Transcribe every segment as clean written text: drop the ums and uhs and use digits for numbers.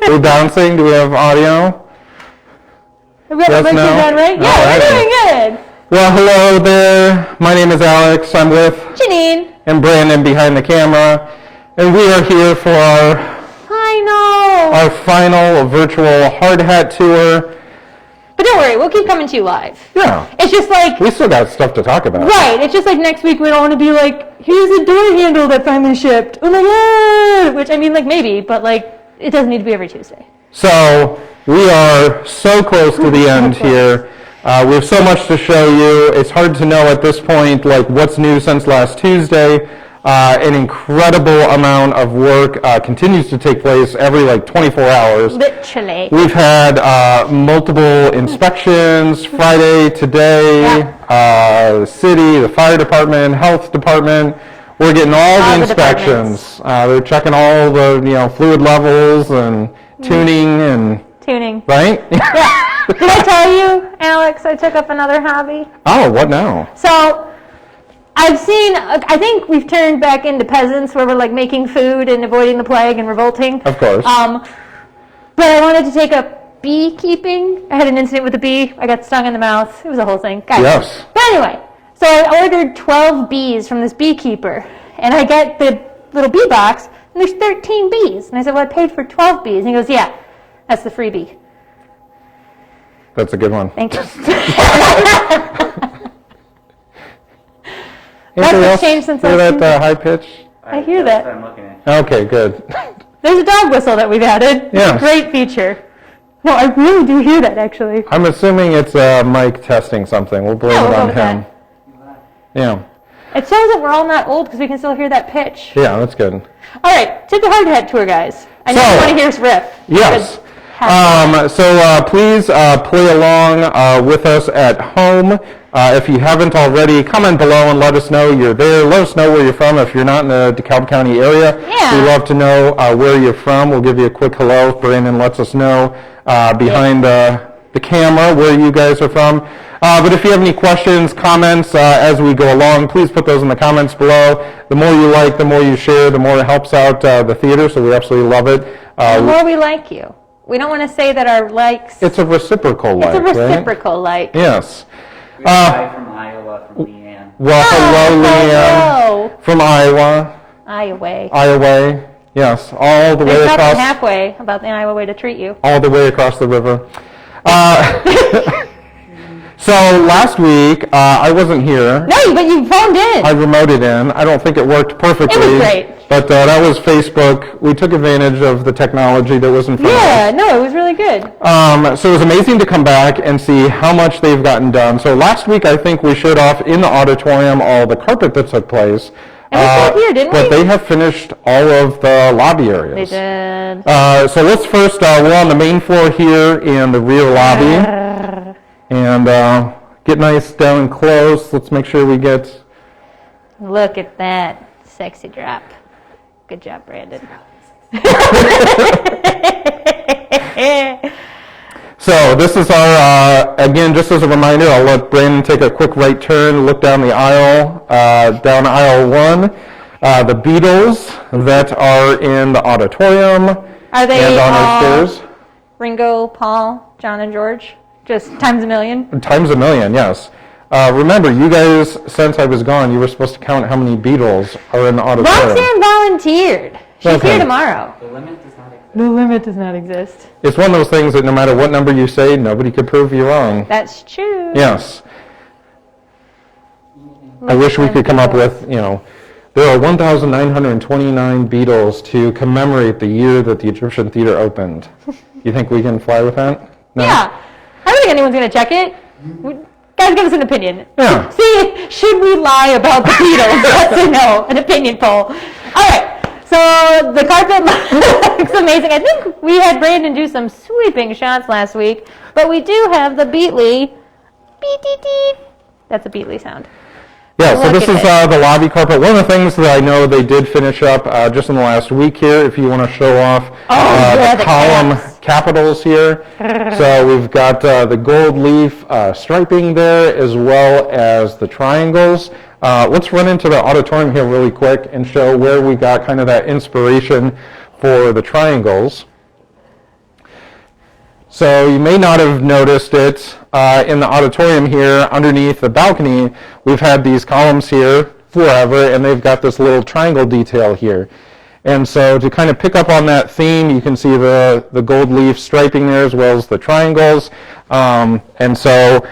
Are we bouncing? Do we have audio? Have we got the microphone on, right? Yeah, we're doing good. Well, hello there. My name is Alex. I'm with Janine and Brandon behind the camera, and we are here for our final virtual Hard Hat tour. But don't worry, we'll keep coming to you live. Yeah. It's just like... We still got stuff to talk about. Right. It's just like next week we don't want to be like, here's a door handle that finally shipped. Oh my God. Which, I mean, like, maybe, but like, it doesn't need to be every Tuesday. So, we are so close to the end here. We have so much to show you. It's hard to know at this point, like, what's new since last Tuesday. An incredible amount of work continues to take place every, 24 hours. Literally. We've had multiple inspections Friday, today, the city, the fire department, health department. We're getting all the inspections. They're checking all the, fluid levels and tuning. Right? Yeah. Did I tell you, Alex, I took up another hobby? Oh, what now? So, I think we've turned back into peasants where we're like making food and avoiding the plague and revolting. Of course. But I wanted to take up beekeeping. I had an incident with a bee. I got stung in the mouth. It was a whole thing. Guys. Yes. But anyway, so I ordered 12 bees from this beekeeper. And I get the little bee box, and there's 13 bees. And I said, well, I paid for 12 bees. And he goes, yeah, that's the freebie. That's a good one. Thank you. Anything That's else? changed since Hear that high pitch? I hear that. I'm looking at. Okay, good. There's a dog whistle that we've added. Yes. It's a great feature. No, I really do hear that, actually. I'm assuming it's Mike testing something. We'll blame we'll it go on with him. that. Yeah. It shows that we're all not old because we can still hear that pitch. Yeah, that's good. All right, to the Hard Hat tour, guys. I know So, you want to hear us riff. Yes. Please play along with us at home. If you haven't already, comment below and let us know you're there. Let us know where you're from if you're not in the DeKalb County area. Yeah. We'd love to know where you're from. We'll give you a quick hello if Brandon lets us know behind the camera where you guys are from. But if you have any questions, comments as we go along, please put those in the comments below. The more you like, the more you share, the more it helps out the theater, so we absolutely love it. The more we like you. We don't want to say that our likes... It's a reciprocal like, It's a reciprocal like. Yes. We have a guy from Iowa, from Leanne. Well, hello, Leanne. Hello. From Iowa. Iowa. Yes, all the way They're across. halfway about the Iowa way to treat you. All the way across the river. So last week, I wasn't here. No, but you phoned in. I remoted in. I don't think it worked perfectly. It was great. But that was Facebook. We took advantage of the technology that was in front of us. Yeah, no, it was really good. So it was amazing to come back and see how much they've gotten done. So last week, I think we showed off in the auditorium all the carpet that took place. And we saw here, didn't we? But they have finished all of the lobby areas. They did. So let's first, we're on the main floor here in the rear lobby. And get nice down and close. Let's make sure we get... Look at that sexy drop. Good job, Brandon. So this is our, again, just as a reminder, I'll let Brandon take a quick right turn, look down the aisle, down aisle 1. The Beatles that are in the auditorium. Are they and on our stairs. Ringo, Paul, John, and George? Just times a million? Times a million, yes. Remember, you guys, since I was gone, you were supposed to count how many Beatles are in the auditorium. Roxanne volunteered. She's here tomorrow. The limit does not exist. The limit does not exist. It's one of those things that no matter what number you say, nobody could prove you wrong. That's true. Yes. I wish we could come up with, there are 1,929 Beatles to commemorate the year that the Egyptian Theater opened. You think we can fly with that? No? Yeah. I don't think anyone's going to check it. Guys, give us an opinion. Yeah. See, should we lie about the Beatles? Yes or no? An opinion poll. All right. So the carpet looks amazing. I think we had Brandon do some sweeping shots last week, but we do have the Beatly. Beat. That's a Beatly sound. Yeah, so this is the lobby carpet. One of the things that I know they did finish up just in the last week here, if you want to show off the column capitals here. So we've got the gold leaf striping there as well as the triangles. Let's run into the auditorium here really quick and show where we got kind of that inspiration for the triangles. So you may not have noticed it in the auditorium here underneath the balcony. We've had these columns here forever, and they've got this little triangle detail here. And so to kind of pick up on that theme, you can see the gold leaf striping there as well as the triangles. And so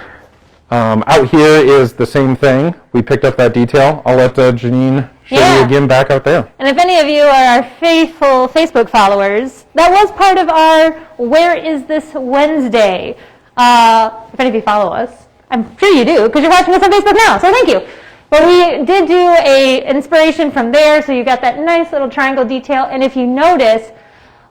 out here is the same thing. We picked up that detail. I'll let Janine show you again back out there. And if any of you are our faithful Facebook followers, that was part of our Where Is This Wednesday? If any of you follow us, I'm sure you do because you're watching us on Facebook now, so thank you. But we did do a inspiration from there, so you got that nice little triangle detail. And if you notice,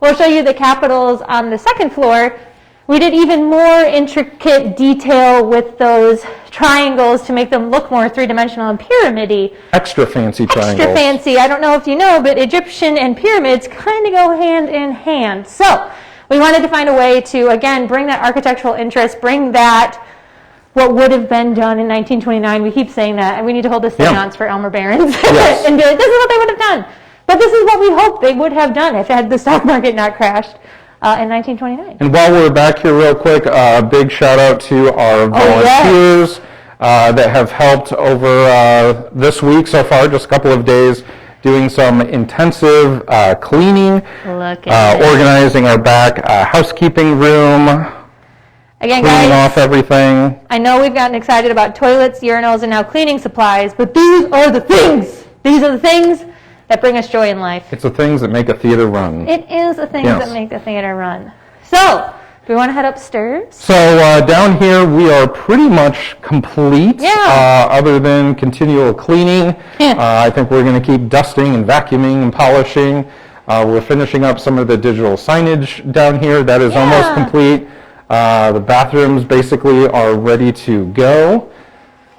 we'll show you the capitals on the second floor. We did even more intricate detail with those triangles to make them look more three-dimensional and pyramid-y. Extra fancy triangles. Extra fancy. I don't know if you know, but Egyptian and pyramids kind of go hand in hand. So we wanted to find a way to, again, bring that architectural interest, bring that what would have been done in 1929. We keep saying that, and we need to hold a seance for Elmer Behrens Yes. and be like, this is what they would have done. But this is what we hope they would have done if had the stock market not crashed in 1929. And while we're back here real quick, a big shout out to our volunteers that have helped over this week so far, just a couple of days, doing some intensive cleaning, Look at organizing our back housekeeping room, Again, cleaning guys, off everything. I know we've gotten excited about toilets, urinals, and now cleaning supplies, but these are the things. These are the things that bring us joy in life. It's the things that make a theater run. It is the things Yes. that make the theater run. So, do we want to head upstairs? So down here we are pretty much complete, other than continual cleaning. I think we're going to keep dusting and vacuuming and polishing. We're finishing up some of the digital signage down here. That is almost complete. The bathrooms basically are ready to go.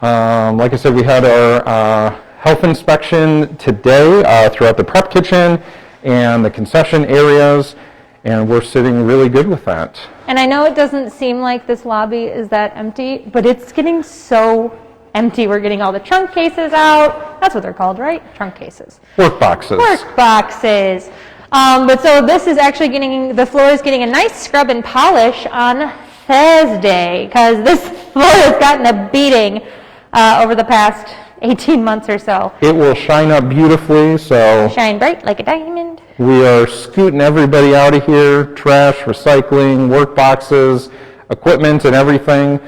Like I said, we had our health inspection today throughout the prep kitchen and the concession areas, and we're sitting really good with that. And I know it doesn't seem like this lobby is that empty, but it's getting so empty. We're getting all the trunk cases out. That's what they're called, right? Trunk cases. Work boxes. Work boxes. But so this is actually the floor is getting a nice scrub and polish on Thursday, because this floor has gotten a beating over the past 18 months or so. It will shine up beautifully, so Shine bright like a diamond. we are scooting everybody out of here, trash, recycling, work boxes, equipment and everything,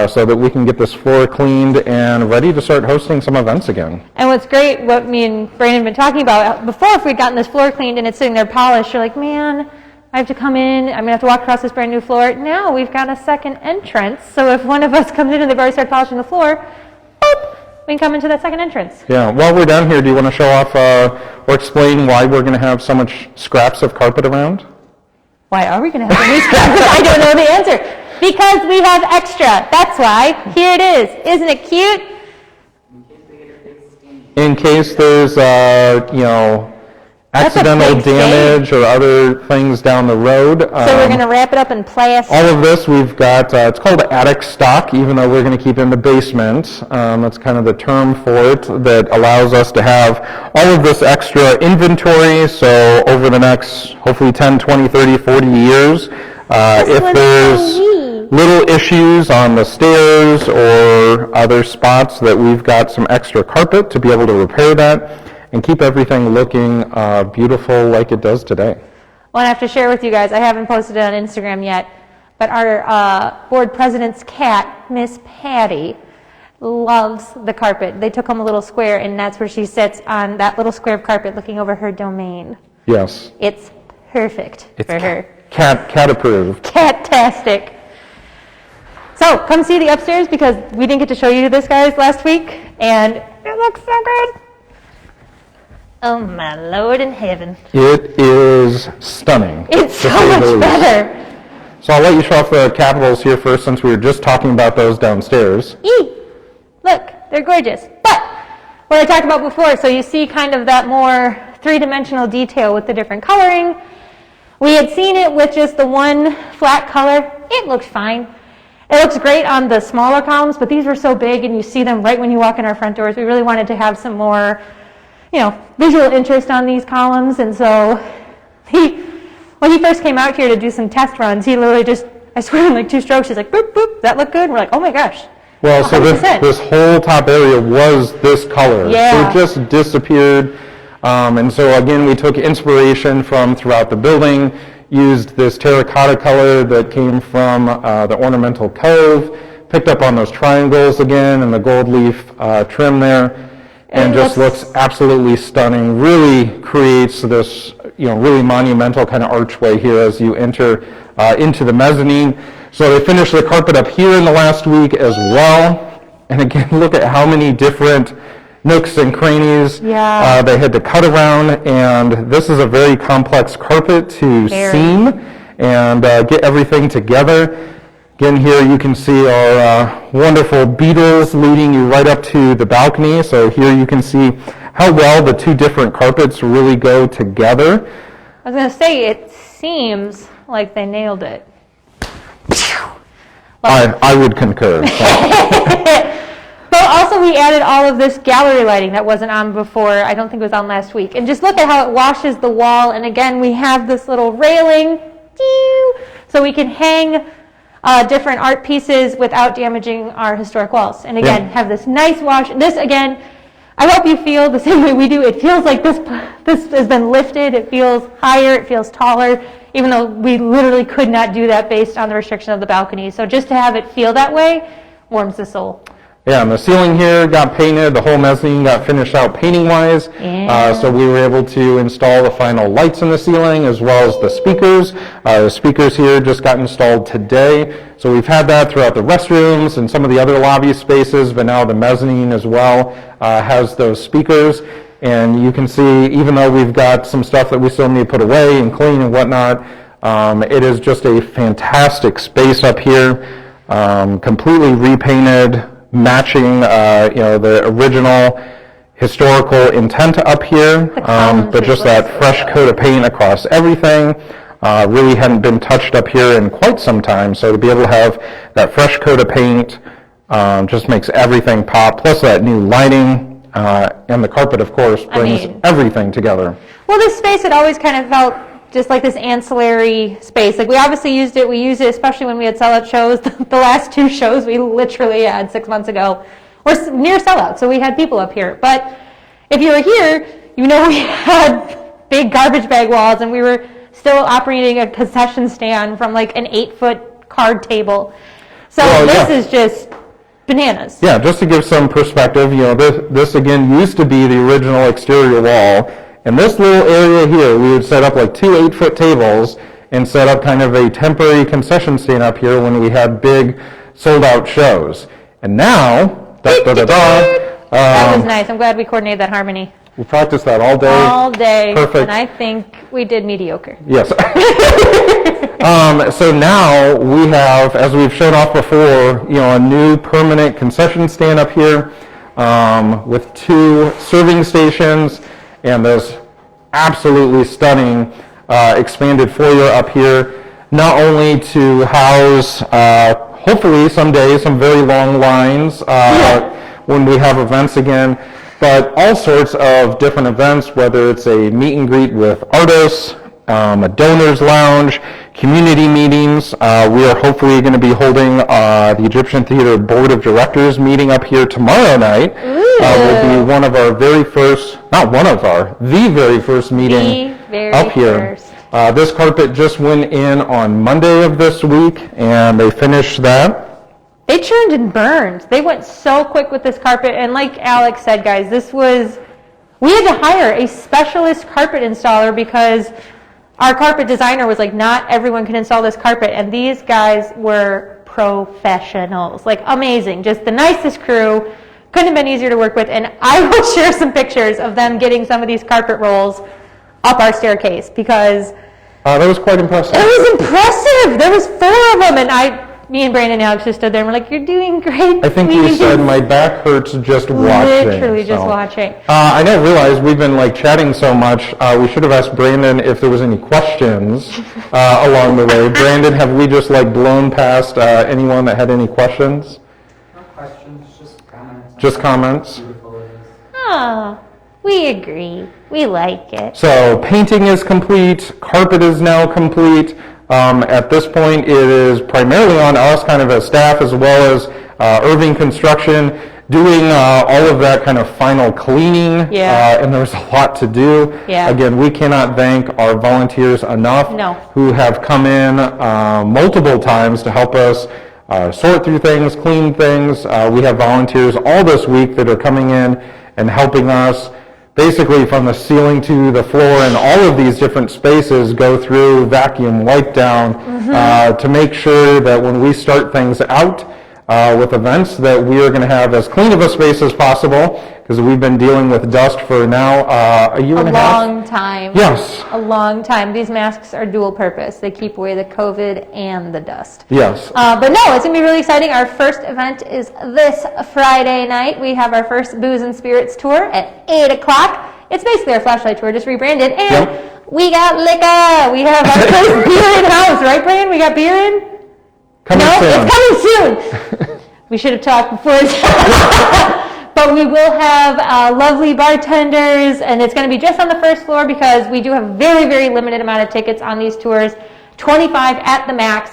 so that we can get this floor cleaned and ready to start hosting some events again. And what's great, what me and Brandon have been talking about, before if we'd gotten this floor cleaned and it's sitting there polished, you're like, man, I have to come in, I'm going to have to walk across this brand new floor. Now we've got a second entrance, so if one of us comes in and they've already started polishing the floor, boop, we can come into that second entrance. Yeah, while we're down here, do you want to show off or explain why we're going to have so much scraps of carpet around? Why are we going to have a new scrap? I don't know the answer. Because we have extra. That's why. Here it is. Isn't it cute? In case there's, accidental big damage or other things down the road. So we're going to wrap it up in plastic. All of this we've got, it's called attic stock, even though we're going to keep it in the basement. That's kind of the term for it that allows us to have all of this extra inventory. So over the next, hopefully 10, 20, 30, 40 years, if there's little issues on the stairs or other spots, that we've got some extra carpet to be able to repair that and keep everything looking beautiful like it does today. Well, I have to share with you guys, I haven't posted it on Instagram yet, but our board president's cat, Miss Patty, loves the carpet. They took home a little square, and that's where she sits on that little square of carpet looking over her domain. Yes. It's perfect for her. Cat approved. Cat-tastic. So come see the upstairs, because we didn't get to show you this, guys, last week, and it looks so good. Oh my Lord in heaven. It is stunning. It's so to say the much least. better. So I'll let you show off the capitals here first, since we were just talking about those downstairs. Look, they're gorgeous. But what I talked about before, so you see kind of that more three-dimensional detail with the different coloring. We had seen it with just the one flat color. It looks fine. It looks great on the smaller columns, but these were so big and you see them right when you walk in our front doors. We really wanted to have some more, visual interest on these columns. And so when he first came out here to do some test runs, he literally just I swear in like 2 strokes, she's like, boop, boop, that look good? We're like, oh my gosh. Well, so 100%. this whole top area was this color. Yeah. So it just disappeared. And so again, we took inspiration from throughout the building, used this terracotta color that came from the ornamental cove, picked up on those triangles again and the gold leaf trim there, and It just looks absolutely stunning. Really creates this, really monumental kind of archway here as you enter into the mezzanine. So they finished the carpet up here in the last week as well. And again, look at how many different nooks and crannies they had to cut around, and this is a very complex carpet to seam and get everything together. Again, here you can see our wonderful beetles leading you right up to the balcony. So here you can see how well the 2 different carpets really go together. I was going to say, it seems like they nailed it. I would concur. But also we added all of this gallery lighting that wasn't on before. I don't think it was on last week. And just look at how it washes the wall. And again, we have this little railing so we can hang different art pieces without damaging our historic walls. And again, have this nice wash. This, again, I hope you feel the same way we do. It feels like this has been lifted. It feels higher. It feels taller, even though we literally could not do that based on the restriction of the balcony. So just to have it feel that way warms the soul. Yeah, and the ceiling here got painted. The whole mezzanine got finished out painting-wise. So we were able to install the final lights in the ceiling as well as the speakers. The speakers here just got installed today. So we've had that throughout the restrooms and some of the other lobby spaces, but now the mezzanine as well has those speakers. And you can see, even though we've got some stuff that we still need to put away and clean and whatnot, it is just a fantastic space up here, completely repainted, matching the original historical intent up here, but just that fresh coat of paint across everything. Really hadn't been touched up here in quite some time, so to be able to have that fresh coat of paint just makes everything pop, plus that new lighting, and the carpet, of course, brings everything together. Well, this space had always kind of felt just like this ancillary space. Like, we obviously used it. We used it especially when we had sellout shows. The last 2 shows we literally had 6 months ago were near sellout, so we had people up here. But if you were here, we had big garbage bag walls, and we were still operating a concession stand from like an 8-foot card table. So this is just bananas. Yeah, just to give some perspective, this again used to be the original exterior wall. In this little area here, we would set up like 2 8-foot tables and set up kind of a temporary concession stand up here when we had big sold-out shows. And now, that was nice. I'm glad we coordinated that harmony. We practiced that all day. All day. Perfect. And I think we did mediocre. Yes. So now we have, as we've shown off before, a new permanent concession stand up here with 2 serving stations and this absolutely stunning expanded foyer up here, not only to house, hopefully someday, some very long lines when we have events again, but all sorts of different events, whether it's a meet and greet with artists, a donors lounge, community meetings. We are hopefully going to be holding the Egyptian Theater Board of Directors meeting up here tomorrow night. Will be one of our very first, the very first meeting up here. This carpet just went in on Monday of this week, and they finished that. They churned and burned. They went so quick with this carpet, and like Alex said, guys, we had to hire a specialist carpet installer because our carpet designer was like, not everyone can install this carpet, and these guys were professionals, like amazing, just the nicest crew. Couldn't have been easier to work with, and I will share some pictures of them getting some of these carpet rolls up our staircase because that was quite impressive. It was impressive. There was 4 of them, and me and Brandon and Alex just stood there and we're like, "You're doing great." I think you said my back hurts just watching. Literally just watching. I didn't realize we've been chatting so much. We should have asked Brandon if there was any questions along the way. Brandon, have we just blown past anyone that had any questions? No questions, just comments. Just comments. Beautiful it is. Oh, we agree. We like it. So painting is complete. Carpet is now complete. At this point, it is primarily on us, kind of as staff, as well as Irving Construction, doing all of that kind of final cleaning. Yeah. And there's a lot to do. Yeah. Again, we cannot thank our volunteers enough No. who have come in multiple times to help us sort through things, clean things. We have volunteers all this week that are coming in and helping us basically from the ceiling to the floor and all of these different spaces go through, vacuum, wipe down, to make sure that when we start things out with events that we are going to have as clean of a space as possible, because we've been dealing with dust for now a year and a half. A long time. Yes. A long time. These masks are dual purpose. They keep away the COVID and the dust. Yes. But no, it's going to be really exciting. Our first event is this Friday night. We have our first Booze and Spirits tour at 8 o'clock. It's basically our flashlight tour, just rebranded. And we got liquor. We have our first beer in-house. Right, Brian? We got beer in? Coming No, soon. it's coming soon. We should have talked before. But we will have lovely bartenders, and it's going to be just on the first floor because we do have a very, very limited amount of tickets on these tours, 25 at the max.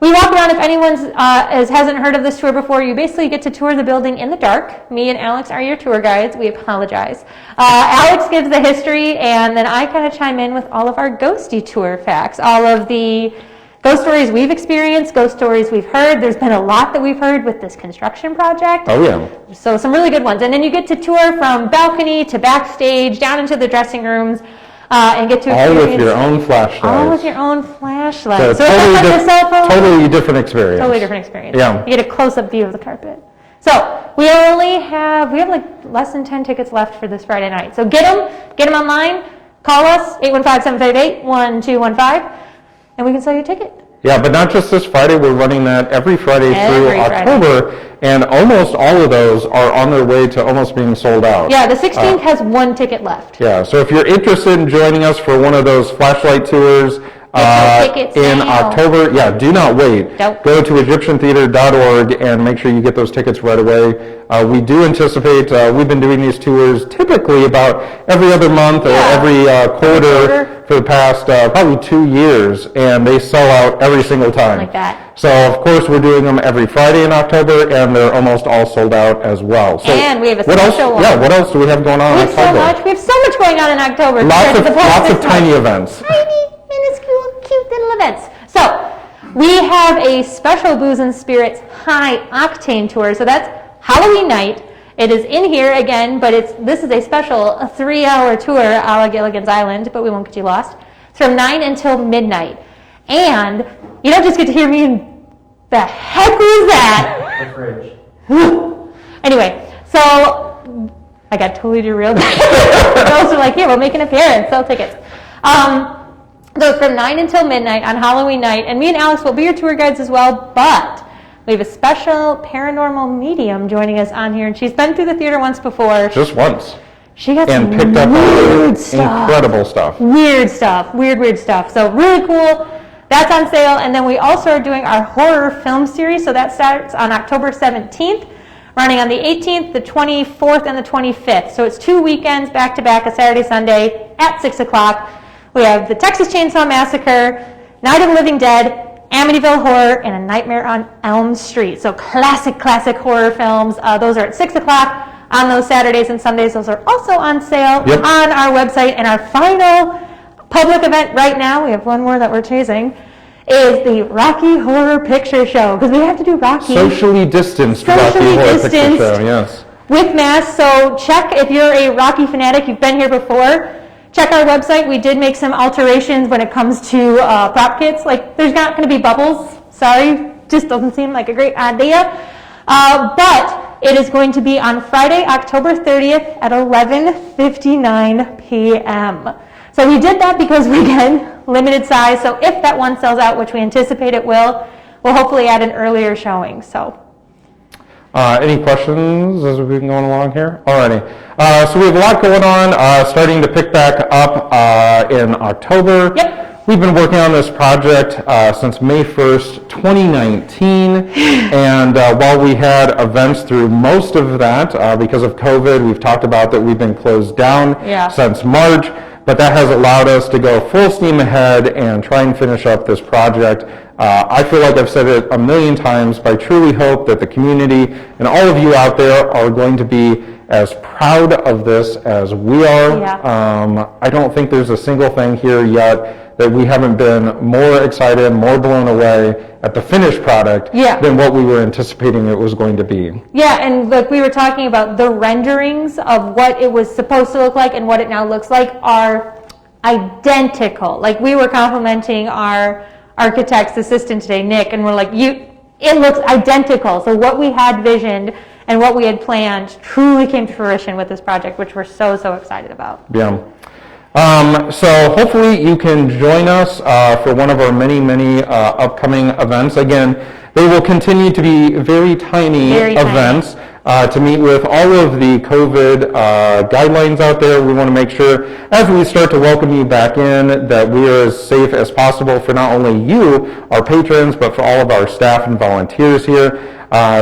We walk around, if anyone hasn't heard of this tour before, you basically get to tour the building in the dark. Me and Alex are your tour guides. We apologize. Alex gives the history, and then I kind of chime in with all of our ghosty tour facts, all of the ghost stories we've experienced, ghost stories we've heard. There's been a lot that we've heard with this construction project. Oh, yeah. So some really good ones. And then you get to tour from balcony to backstage, down into the dressing rooms, and get to All with experience your own flashlight. all with your own flashlight. So So it's not like a cell phone. totally different experience. Totally different experience. Yeah. You get a close-up view of the carpet. So we have like less than 10 tickets left for this Friday night. So get them online. Call us, 815-758-1215, and we can sell you a ticket. Yeah, but not just this Friday. We're running that every Friday through Every Friday. October, and almost all of those are on their way to almost being sold out. Yeah, the 16th has one ticket left. Yeah, so if you're interested in joining us for one of those flashlight tours your tickets in now. October, do not wait. Don't. Go to EgyptianTheater.org and make sure you get those tickets right away. We do anticipate, we've been doing these tours typically about every other month or every quarter for the past probably 2 years, and they sell out every single time. Like that. So, of course, we're doing them every Friday in October, and they're almost all sold out as well. So And we have a what else? special one. Yeah, what else do we have going on We in have so October? much. We have so much going on in October. Lots compared to the past of 6 tiny months. events. Tiny, minuscule, cute little events. So we have a special Booze and Spirits High Octane tour. So that's Halloween night. It is in here again, but this is a special 3-hour tour a la Gilligan's Island, but we won't get you lost. It's from 9 until midnight. And you don't just get to hear me and the heck was that? The fridge. Anyway, so I got totally derailed. Those are like, here, we'll make an appearance, sell tickets. So it's from 9 until midnight on Halloween night, and me and Alex will be your tour guides as well, but we have a special paranormal medium joining us on here, and she's been through the theater once before. Just once. She got And some picked up weird stuff. incredible stuff. Weird stuff, weird stuff. So really cool. That's on sale. And then we also are doing our horror film series. So that starts on October 17th, running on the 18th, the 24th, and the 25th. So it's 2 weekends back to back, a Saturday, Sunday at 6 o'clock. We have the Texas Chainsaw Massacre, Night of the Living Dead, Amityville Horror, and A Nightmare on Elm Street. So classic horror films. Those are at 6 o'clock. On those Saturdays and Sundays, those are also on sale on our website. And our final public event right now, we have one more that we're chasing, is the Rocky Horror Picture Show, because we have to do Rocky. Socially distanced Rocky Horror Picture Show, yes. With masks, so check if you're a Rocky fanatic, you've been here before, check our website. We did make some alterations when it comes to prop kits. Like, there's not going to be bubbles. Sorry, just doesn't seem like a great idea. But it is going to be on Friday, October 30th at 11:59 p.m. So we did that because, again, limited size. So if that one sells out, which we anticipate it will, we'll hopefully add an earlier showing. So. Any questions as we've been going along here? Alrighty. So we have a lot going on, starting to pick back up in October. Yep. We've been working on this project since May 1st, 2019, and while we had events through most of that, because of COVID, we've talked about that we've been closed down since March. but that has allowed us to go full steam ahead and try and finish up this project. I feel like I've said it a million times, but I truly hope that the community and all of you out there are going to be as proud of this as we are. Yeah. I don't think there's a single thing here yet that we haven't been more excited, more blown away at the finished product Yeah. than what we were anticipating it was going to be. Yeah, and look, we were talking about the renderings of what it was supposed to look like and what it now looks like are identical. Like, we were complimenting our architect's assistant today, Nick, and we're like, it looks identical. So what we had visioned and what we had planned truly came to fruition with this project, which we're so, so excited about. Yeah. So hopefully you can join us for one of our many, many upcoming events. Again, they will continue to be very tiny events to meet with all of the COVID guidelines out there. We want to make sure, as we start to welcome you back in, that we are as safe as possible for not only you, our patrons, but for all of our staff and volunteers here.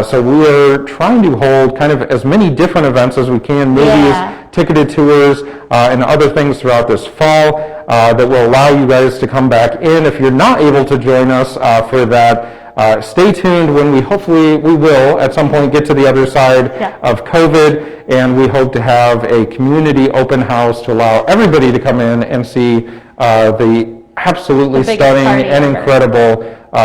So we are trying to hold kind of as many different events as we can, movies, ticketed tours, and other things throughout this fall that will allow you guys to come back in. If you're not able to join us for that, stay tuned when we will at some point get to the other side of COVID, and we hope to have a community open house to allow everybody to come in and see the absolutely stunning and incredible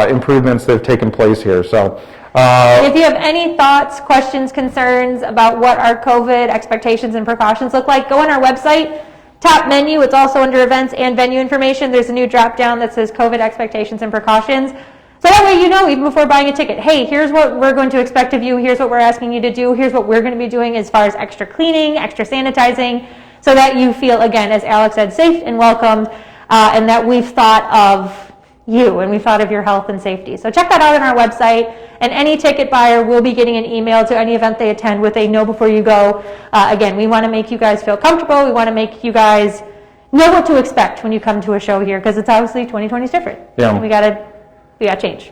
improvements that have taken place here. So. If you have any thoughts, questions, concerns about what our COVID expectations and precautions look like, go on our website, top menu. It's also under events and venue information. There's a new drop down that says COVID expectations and precautions. So that way you know, even before buying a ticket, hey, here's what we're going to expect of you. Here's what we're asking you to do. Here's what we're going to be doing as far as extra cleaning, extra sanitizing, so that you feel, again, as Alex said, safe and welcomed, and that we've thought of you and we thought of your health and safety. So check that out on our website, and any ticket buyer will be getting an email to any event they attend with a know before you go. Again, we want to make you guys feel comfortable. We want to make you guys know what to expect when you come to a show here, because it's obviously 2020 is different. Yeah. We got to change.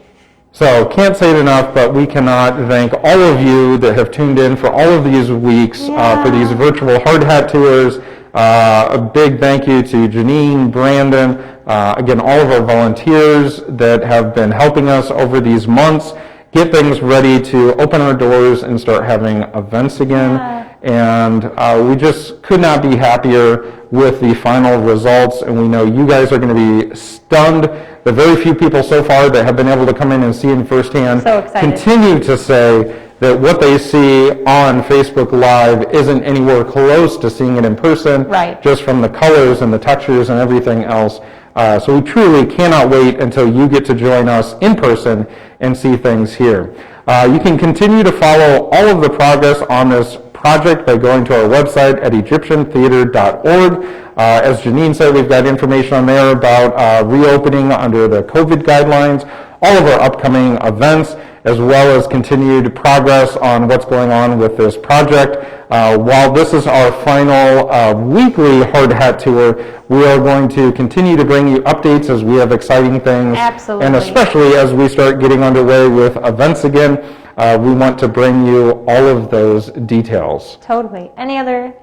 So can't say it enough, but we cannot thank all of you that have tuned in for all of these weeks for these virtual hard hat tours. A big thank you to Janine, Brandon, again, all of our volunteers that have been helping us over these months get things ready to open our doors and start having events again. And we just could not be happier with the final results, and we know you guys are going to be stunned. The very few people so far that have been able to come in and see it firsthand continue to say that what they see on Facebook Live isn't anywhere close to seeing it in person, just from the colors and the textures and everything else. So we truly cannot wait until you get to join us in person and see things here. You can continue to follow all of the progress on this project by going to our website at egyptiantheater.org. As Janine said, we've got information on there about reopening under the COVID guidelines, all of our upcoming events, as well as continued progress on what's going on with this project. While this is our final weekly hard hat tour, we are going to continue to bring you updates as we have exciting things. Absolutely. And especially as we start getting underway with events again, we want to bring you all of those details. Totally. Any other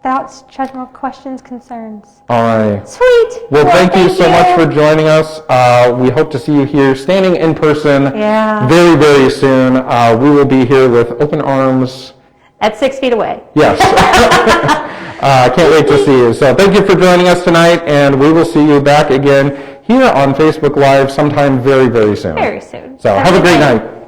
thoughts, judgment, questions, concerns? All right. Sweet. Well, thank you so much for joining us. We hope to see you here standing in person very, very soon. We will be here with open arms. At 6 feet away. Yes. I can't wait to see you. So thank you for joining us tonight, and we will see you back again here on Facebook Live sometime very, very soon. Very soon. So have a great night.